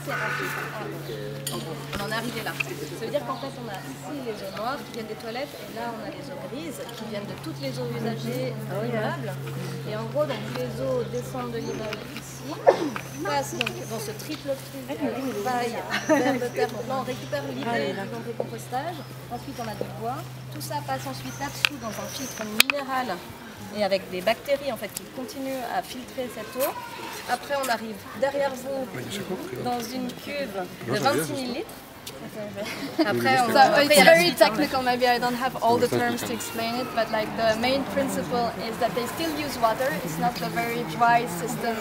c'est un filtre. En gros, on en est arrivé là. Ça veut dire qu'en fait, on a ici les eaux noires qui viennent des toilettes, et là, on a les eaux grises qui viennent de toutes les eaux usagées de l'immeuble. Et en gros, donc, les eaux descendent de l'immeuble ici, passent donc dans ce triple flux paille, verre de terre. Donc là, on récupère l'idée du compostage. Ensuite, on a du bois. Tout ça passe ensuite là-dessous dans un filtre minéral et avec des bactéries en fait qui continuent à filtrer cette eau. Après, on arrive derrière vous dans une cuve de 26 millilitres. Après, so it's very technical. Maybe I don't have all the terms to explain it, but like the main principle is that they still use water. It's not a very dry system.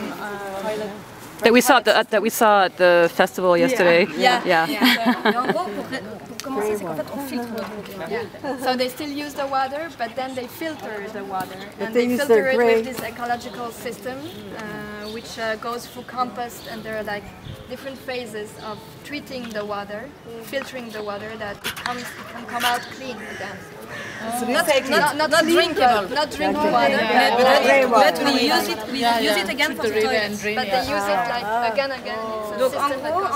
That we saw at the festival yesterday. Yeah. Et en gros, pour commencer, c'est qu'en fait, on filtre notre eau. So they still use the water, but then they filter the water, and they filter it with this ecological system, which goes through compost, and there are like different phases of treating the water, filtering the water, that it can come out clean again. Not drinkable. Not drinkable water, but we use it again for the toilet. but they use it like again. It's a Donc en system that gros, goes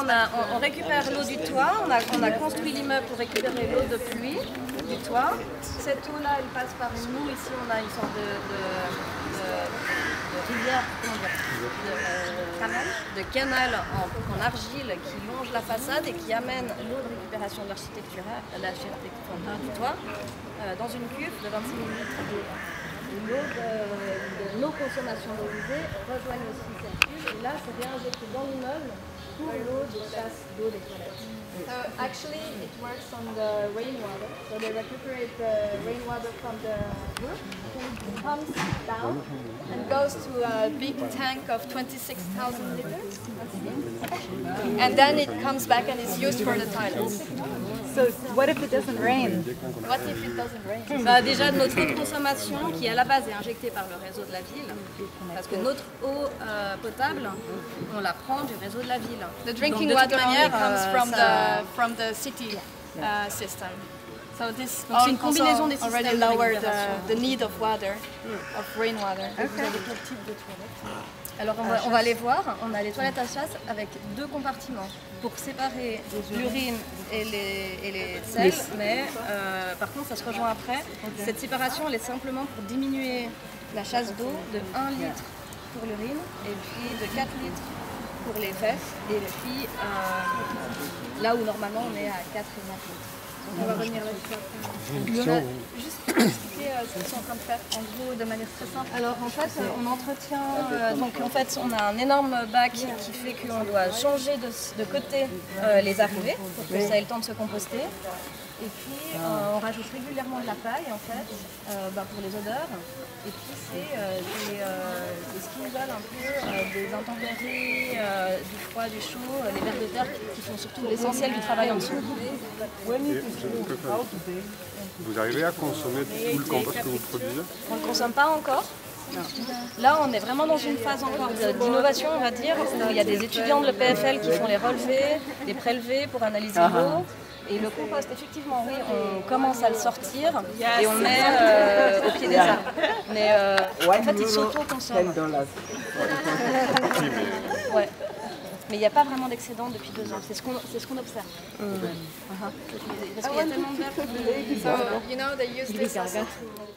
on récupère l'eau du toit, on a construit l'immeuble pour récupérer l'eau de pluie du toit. Cette eau-là, elle passe par nous. Ici, on a une sorte de rivière, de canal en argile qui longe la façade et qui amène l'eau de récupération de l'architecture du toit dans une cuve de 26 millilitres d'eau. L'eau de nos consommations d'eau usée rejoignent aussi cette cuve et là c'est réinjecté dans l'immeuble pour l'eau de chasse d'eau des toilettes. actually, it works on the rainwater. So they recuperate the rainwater from the roof. It comes down and goes to a big tank of 26,000 liters. And then it comes back and is used for the toilets. So what if it doesn't rain? What if it doesn't rain? Bah, déjà notre eau de consommation qui à la base est injectée par le réseau de la ville, parce que notre eau potable, on la prend du réseau de la ville. The drinking Donc, de toute water manière, only comes ça- from the city system. So this Donc, c'est une combinaison des already systèmes de lowered récupération. the need of water, of rainwater. Vous avez quel type de toilette? Alors on va les voir, on a les toilettes à chasse avec deux compartiments pour séparer l'urine et les selles, mais par contre ça se rejoint après. Cette séparation elle est simplement pour diminuer la chasse d'eau de 1 litre pour l'urine et puis de 4 litres pour les fesses et puis là où normalement on est à 4 et 9 litres. Donc on va revenir là-dessus après. Juste pour expliquer ce qu'ils sont en train de faire en gros de manière très simple. Alors en fait on entretient, donc en fait on a un énorme bac qui fait qu'on doit changer de côté les arrivées pour que ça ait le temps de se composter. Et puis on rajoute régulièrement de la paille en fait pour les odeurs. Et puis c'est des skimmballs un peu, des intempéries, du froid, du chaud, les vers de terre qui font surtout l'essentiel du travail en dessous. Vous arrivez à consommer tout le compost que vous produisez? On ne le consomme pas encore. Là, on est vraiment dans une phase encore d'innovation, on va dire, où il y a des étudiants de l'EPFL qui font les relevés, les prélevés pour analyser l'eau. Et le compost, effectivement, oui, on commence à le sortir et on le met au pied des arbres. Mais en fait, il s'auto-consomme. Ouais. Mais il n'y a pas vraiment d'excédent depuis 2 ans, c'est ce qu'on observe. Parce qu'il y a tellement de verre. So, you know, they use this as a tool.